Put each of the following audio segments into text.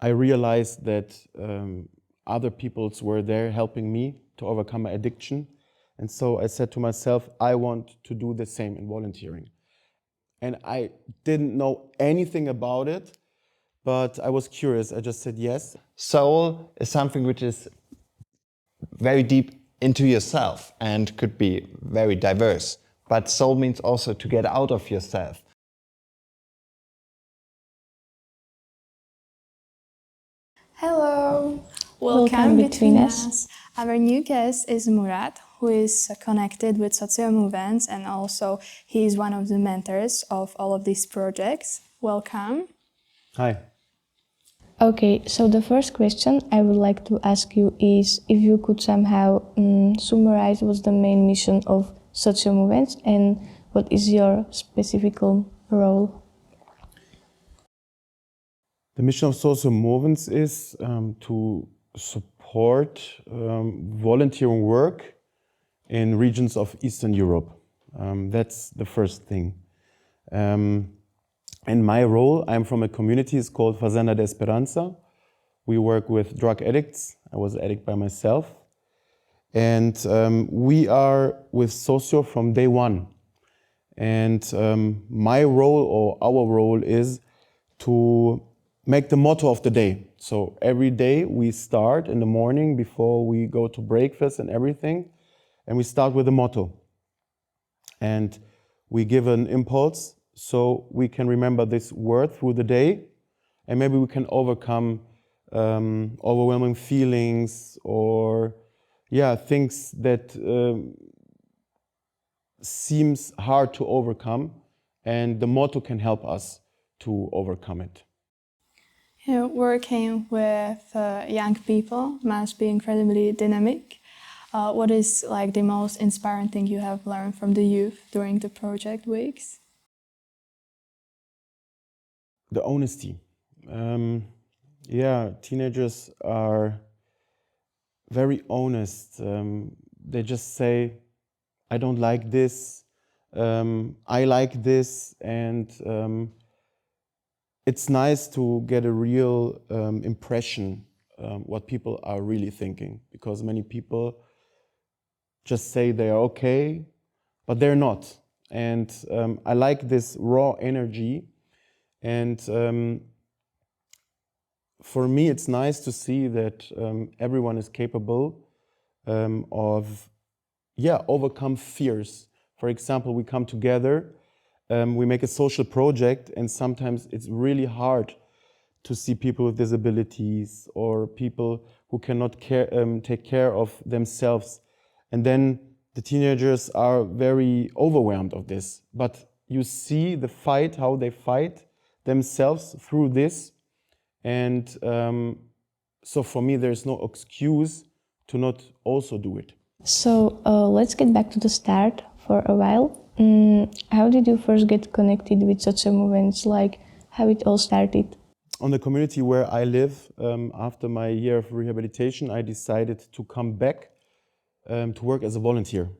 I realized that other peoples were there helping me to overcome my addiction. And so I said to myself, I want to do the same in volunteering. And I didn't know anything about it, but I was curious. I just said yes. Soul is something which is very deep into yourself and could be very diverse. But soul means also to get out of yourself. Hello! Welcome between us. Our new guest is Murat, who is connected with social movements, and also he is one of the mentors of all of these projects. Welcome. Hi. Okay, so the first question I would like to ask you is if you could somehow summarize what's the main mission of social movements and what is your specific role? The mission of social movements is to support volunteering work in regions of Eastern Europe. That's the first thing. In my role, I'm from a community, it's called Fazenda de Esperanza. We work with drug addicts. I was an addict by myself. And we are with Socio from day one. And my role or our role is to make the motto of the day. So every day we start in the morning before we go to breakfast and everything, and we start with a motto. And we give an impulse so we can remember this word through the day, and maybe we can overcome overwhelming feelings or things that seems hard to overcome, and the motto can help us to overcome it. Working with young people must be incredibly dynamic. What is like the most inspiring thing you have learned from the youth during the project weeks? The honesty. Teenagers are very honest. They just say, I don't like this, I like this, and it's nice to get a real impression what people are really thinking, because many people just say they are okay, but they're not. And I like this raw energy, and for me it's nice to see that everyone is capable of overcome fears. For example, we come together, we make a social project, and sometimes it's really hard to see people with disabilities or people who cannot take care of themselves. And then the teenagers are very overwhelmed of this. But you see the fight, how they fight themselves through this. And so for me, there's no excuse to not also do it. So let's get back to the start for a while. How did you first get connected with social movements, like how it all started? On the community where I live, after my year of rehabilitation, I decided to come back to work as a volunteer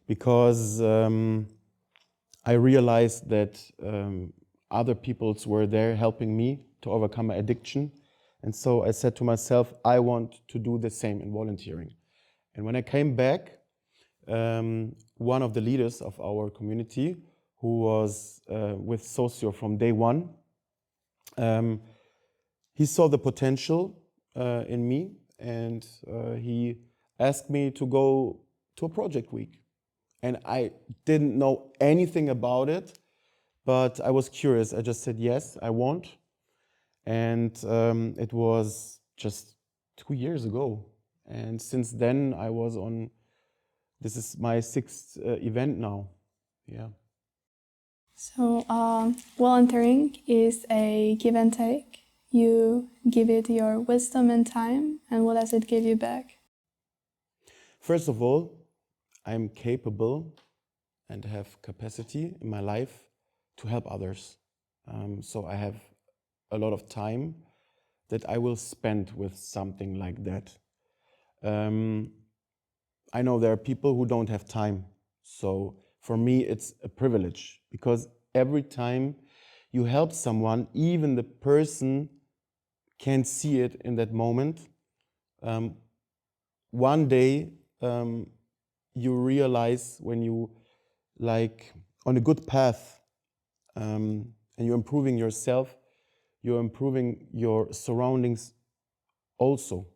because I realized that other peoples were there helping me to overcome my addiction. And so I said to myself, I want to do the same in volunteering. And when I came back, one of the leaders of our community, who was with Socio from day one, he saw the potential in me, and he asked me to go to a project week. And I didn't know anything about it, but I was curious. I just said, yes, I want. And it was just 2 years ago. And since then, I was on, this is my 6th event now. Yeah. So volunteering is a give and take. You give it your wisdom and time, and what does it give you back? First of all, I'm capable and have capacity in my life to help others. So I have a lot of time that I will spend with something like that. I know there are people who don't have time. So for me, it's a privilege, because every time you help someone, even the person can't see it in that moment, one day you realize when you like on a good path and you're improving yourself, you're improving your surroundings also.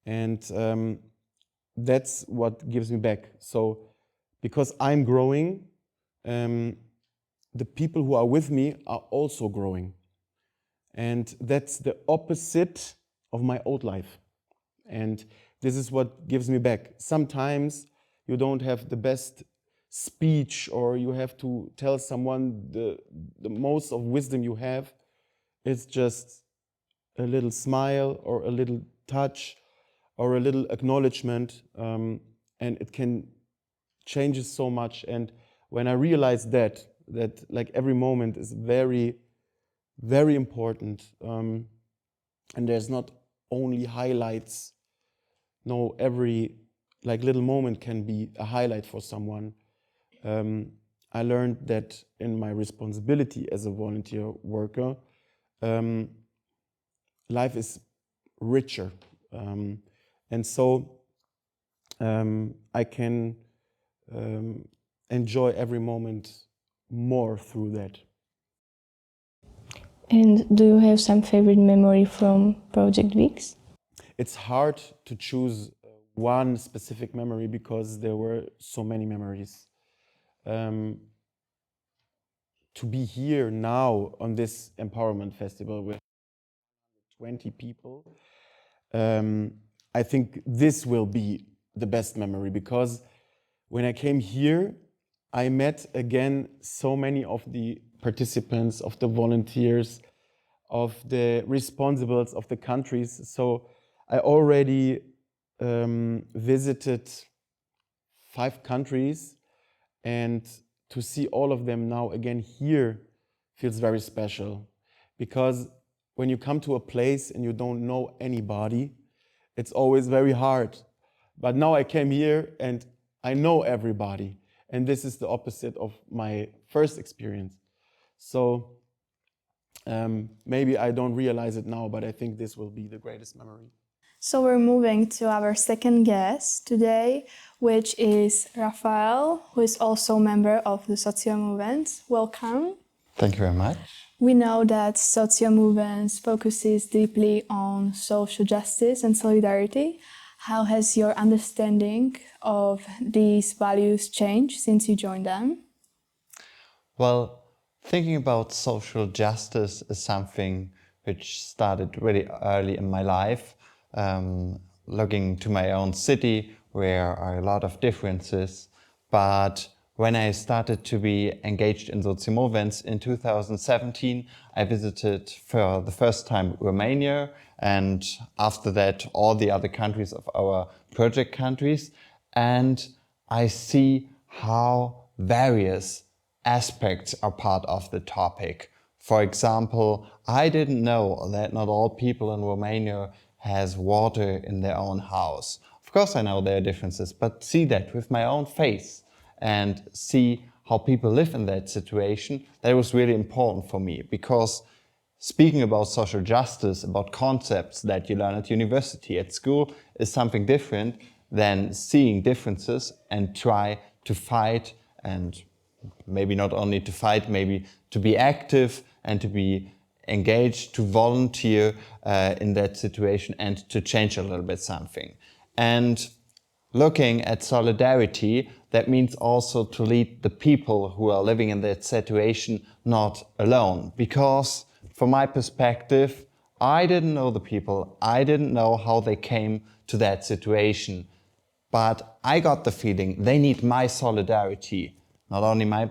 And that's what gives me back. So because I'm growing, the people who are with me are also growing. And that's the opposite of my old life. And this is what gives me back. Sometimes you don't have the best speech, or you have to tell someone the most of wisdom you have. It's just a little smile or a little touch or a little acknowledgement, and it can change so much. And when I realized that like every moment is very, very important, and there's not only highlights. No, every like little moment can be a highlight for someone. I learned that in my responsibility as a volunteer worker, life is richer, and so I can enjoy every moment more through that. And do you have some favorite memory from Project Weeks? It's hard to choose one specific memory because there were so many memories. To be here now on this empowerment festival with 20 people, I think this will be the best memory, because when I came here, I met again so many of the participants, of the volunteers, of the responsibles of the countries. So I already visited 5 countries, and to see all of them now again here feels very special, because when you come to a place and you don't know anybody, it's always very hard. But now I came here and I know everybody, and this is the opposite of my first experience. So maybe I don't realize it now, but I think this will be the greatest memory. So we're moving to our second guest today, which is Raphael, who is also a member of the Socio Movement. Welcome. Thank you very much. We know that Socio Movement focuses deeply on social justice and solidarity. How has your understanding of these values changed since you joined them? Well, thinking about social justice is something which started really early in my life. Looking to my own city, where are a lot of differences. But when I started to be engaged in socio movements in 2017, I visited for the first time Romania, and after that all the other countries of our project countries. And I see how various aspects are part of the topic. For example, I didn't know that not all people in Romania has water in their own house. Of course I know there are differences, but see that with my own face and see how people live in that situation, that was really important for me, because speaking about social justice, about concepts that you learn at university, at school, is something different than seeing differences and try to fight, and maybe not only to fight, maybe to be active and to be engaged, to volunteer in that situation and to change a little bit something. And looking at solidarity, that means also to lead the people who are living in that situation not alone. Because from my perspective, I didn't know the people, I didn't know how they came to that situation. But I got the feeling they need my solidarity, not only my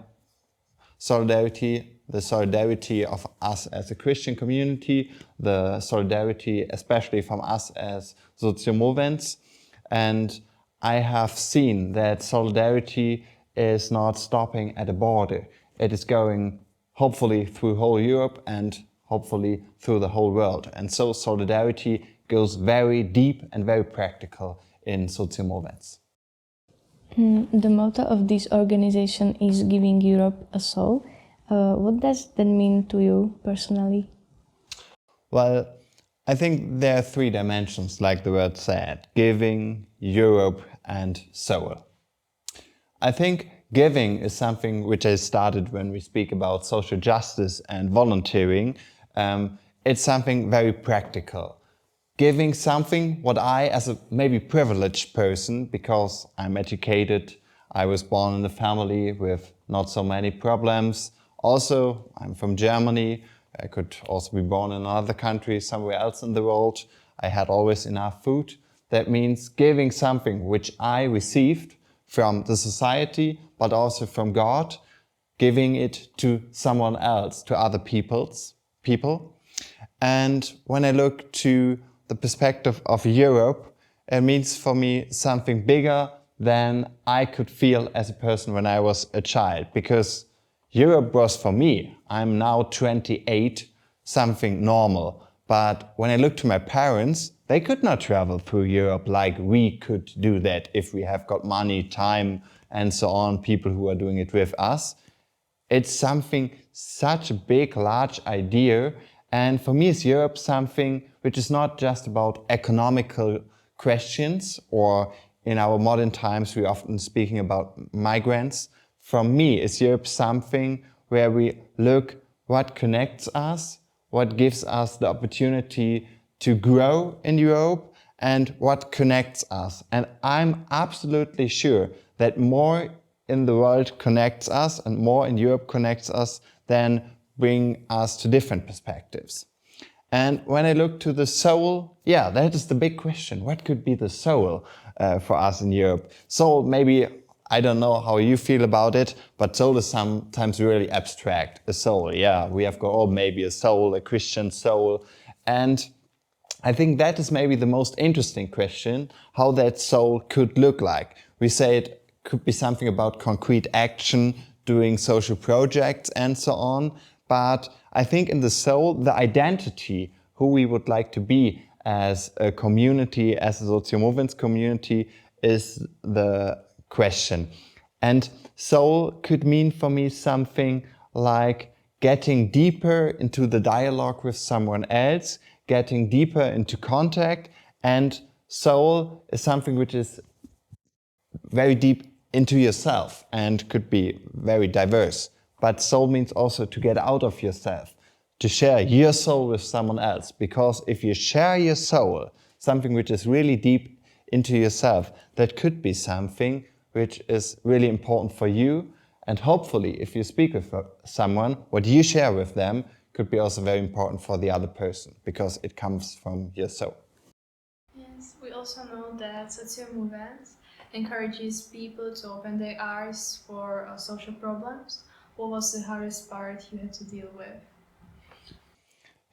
solidarity, the solidarity of us as a Christian community, the solidarity especially from us as socio movements. And I have seen that solidarity is not stopping at a border. It is going hopefully through whole Europe and hopefully through the whole world. And so solidarity goes very deep and very practical in socio movements. The motto of this organization is giving Europe a soul. What does that mean to you personally? Well, I think there are three dimensions, like the word said: giving, Europe, and soul. I think giving is something which I started when we speak about social justice and volunteering. It's something very practical. Giving something what I, as a maybe privileged person, because I'm educated, I was born in a family with not so many problems. Also, I'm from Germany. I could also be born in another country, somewhere else in the world. I had always enough food. That means giving something which I received from the society, but also from God, giving it to someone else, to other people. And when I look to the perspective of Europe, it means for me something bigger than I could feel as a person when I was a child, because Europe was for me, I'm now 28, something normal. But when I look to my parents, they could not travel through Europe like we could do that if we have got money, time, and so on, people who are doing it with us. It's something, such a big, large idea. And for me, is Europe something which is not just about economical questions, or in our modern times, we're often speaking about migrants. For me, is Europe something where we look what connects us, what gives us the opportunity to grow in Europe, and what connects us. And I'm absolutely sure that more in the world connects us and more in Europe connects us than bring us to different perspectives. And when I look to the soul, yeah, that is the big question. What could be the soul for us in Europe? Soul, maybe, I don't know how you feel about it, but soul is sometimes really abstract. A soul, yeah, we have got, oh, maybe a soul, a Christian soul. And I think that is maybe the most interesting question, how that soul could look like. We say it could be something about concrete action, doing social projects and so on. But I think in the soul, the identity, who we would like to be as a community, as a socio-movements community, is the question. And soul could mean for me something like getting deeper into the dialogue with someone else, getting deeper into contact. And soul is something which is very deep into yourself and could be very diverse. But soul means also to get out of yourself, to share your soul with someone else. Because if you share your soul, something which is really deep into yourself, that could be something which is really important for you. And hopefully, if you speak with someone, what you share with them could be also very important for the other person, because it comes from your soul. Yes, we also know that social movements encourages people to open their eyes for social problems. What was the hardest part you had to deal with?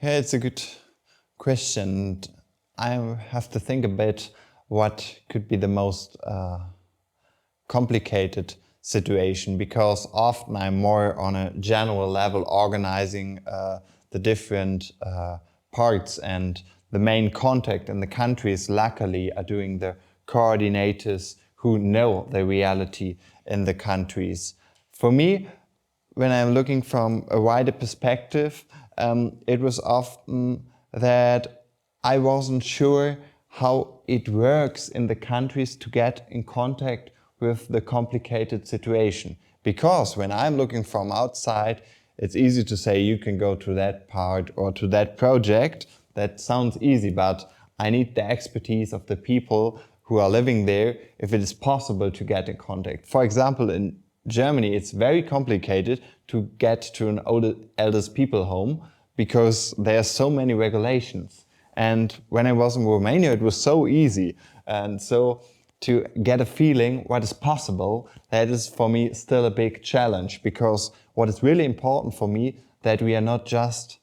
Yeah, it's a good question. I have to think a bit what could be the most complicated situation, because often I'm more on a general level organizing the different parts, and the main contact in the countries luckily are doing the coordinators who know the reality in the countries. For me, when I'm looking from a wider perspective, it was often that I wasn't sure how it works in the countries to get in contact with the complicated situation. Because when I'm looking from outside, it's easy to say you can go to that part or to that project. That sounds easy, but I need the expertise of the people who are living there if it is possible to get in contact. For example, in Germany, it's very complicated to get to an elders people home because there are so many regulations. And when I was in Romania, it was so easy. And so to get a feeling what is possible, that is for me still a big challenge, because what is really important for me, that we are not just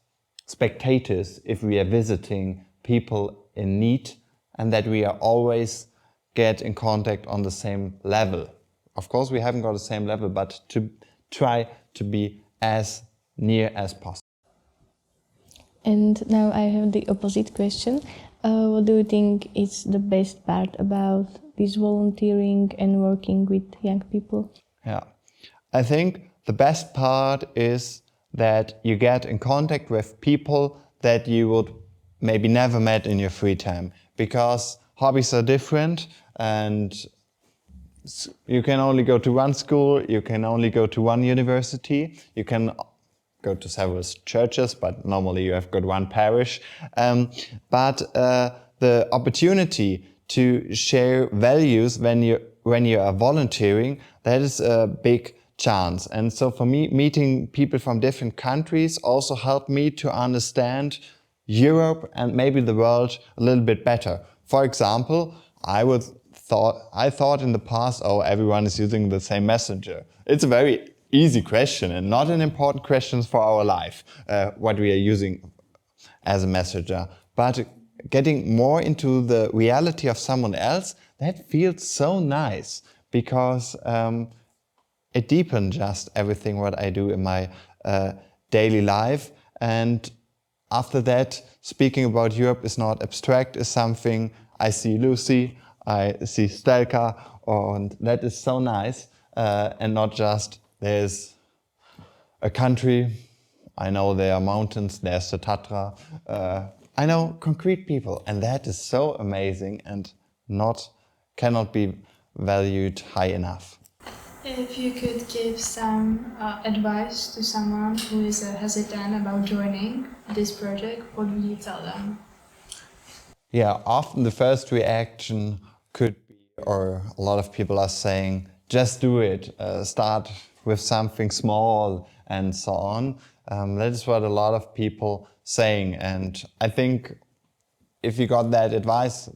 spectators if we are visiting people in need, and that we are always get in contact on the same level. Of course, we haven't got the same level, but to try to be as near as possible. And now I have the opposite question. What do you think is the best part about this volunteering and working with young people? Yeah, I think the best part is that you get in contact with people that you would maybe never met in your free time, because hobbies are different and you can only go to one school, you can only go to one university, you can go to several churches, but normally you have got one parish. But the opportunity to share values when you are volunteering, that is a big chance. And so for me, meeting people from different countries also helped me to understand Europe and maybe the world a little bit better. For example, I thought in the past, oh, everyone is using the same messenger. It's a very easy question and not an important question for our life, what we are using as a messenger. But getting more into the reality of someone else, that feels so nice, because it deepens just everything what I do in my daily life. And after that, speaking about Europe is not abstract, is something I see Lucy, I see Stelka, and that is so nice. And not just there's a country, I know there are mountains, there's the Tatra. I know concrete people, and that is so amazing and cannot be valued high enough. If you could give some advice to someone who is hesitant about joining this project, what would you tell them? Yeah, often the first reaction could be, or a lot of people are saying, just do it, start with something small and so on. That is what a lot of people saying, and I think if you got that advice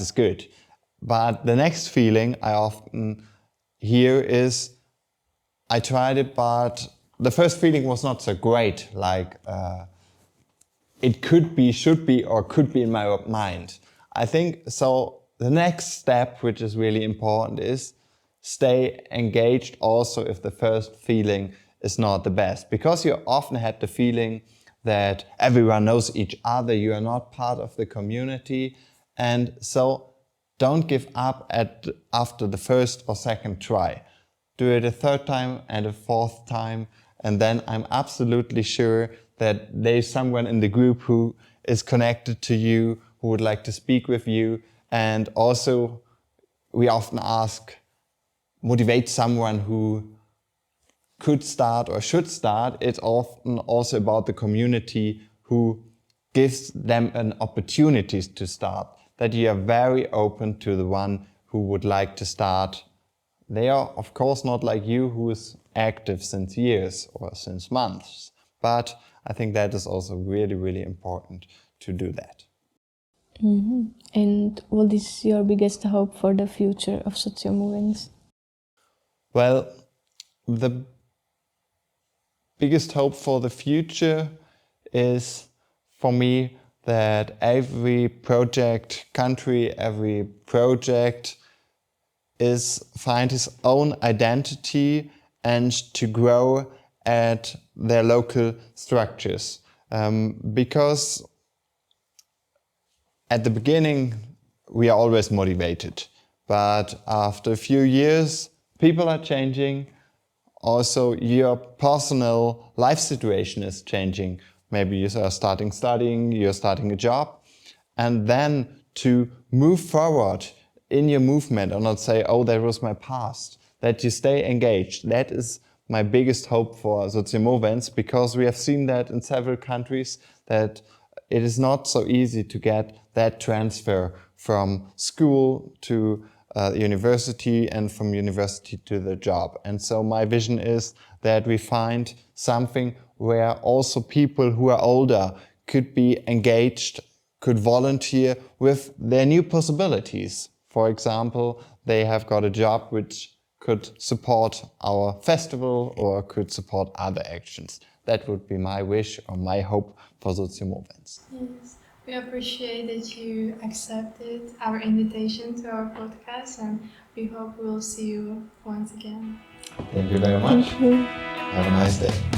is good. But the next feeling I often hear is, I tried it, but the first feeling was not so great, like it could be, should be, or could be in my mind. I think so. The next step, which is really important, is stay engaged also if the first feeling is not the best. Because you often had the feeling that everyone knows each other, you are not part of the community. And so don't give up after the first or second try. Do it a third time and a fourth time. And then I'm absolutely sure that there's someone in the group who is connected to you, who would like to speak with you. And also, we often motivate someone who could start or should start. It's often also about the community who gives them an opportunity to start, that you are very open to the one who would like to start. They are, of course, not like you, who is active since years or since months. But I think that is also really, really important to do that. Mm-hmm. And what is your biggest hope for the future of Socio Movens? Well, the biggest hope for the future is, for me, that every country, every project find his own identity and to grow at their local structures. Because at the beginning, we are always motivated. But after a few years, people are changing. Also, your personal life situation is changing. Maybe you are studying, you're starting a job. And then to move forward in your movement and not say, oh, that was my past. That you stay engaged. That is my biggest hope for Socio Movens, because we have seen that in several countries, that it is not so easy to get that transfer from school to university and from university to the job. And so my vision is that we find something where also people who are older could be engaged, could volunteer with their new possibilities. For example, they have got a job which could support our festival or could support other actions. That would be my wish or my hope for Socio Movens. Yes, we appreciate that you accepted our invitation to our podcast, and we hope we'll see you once again. Thank you very much. Thank you. Have a nice day.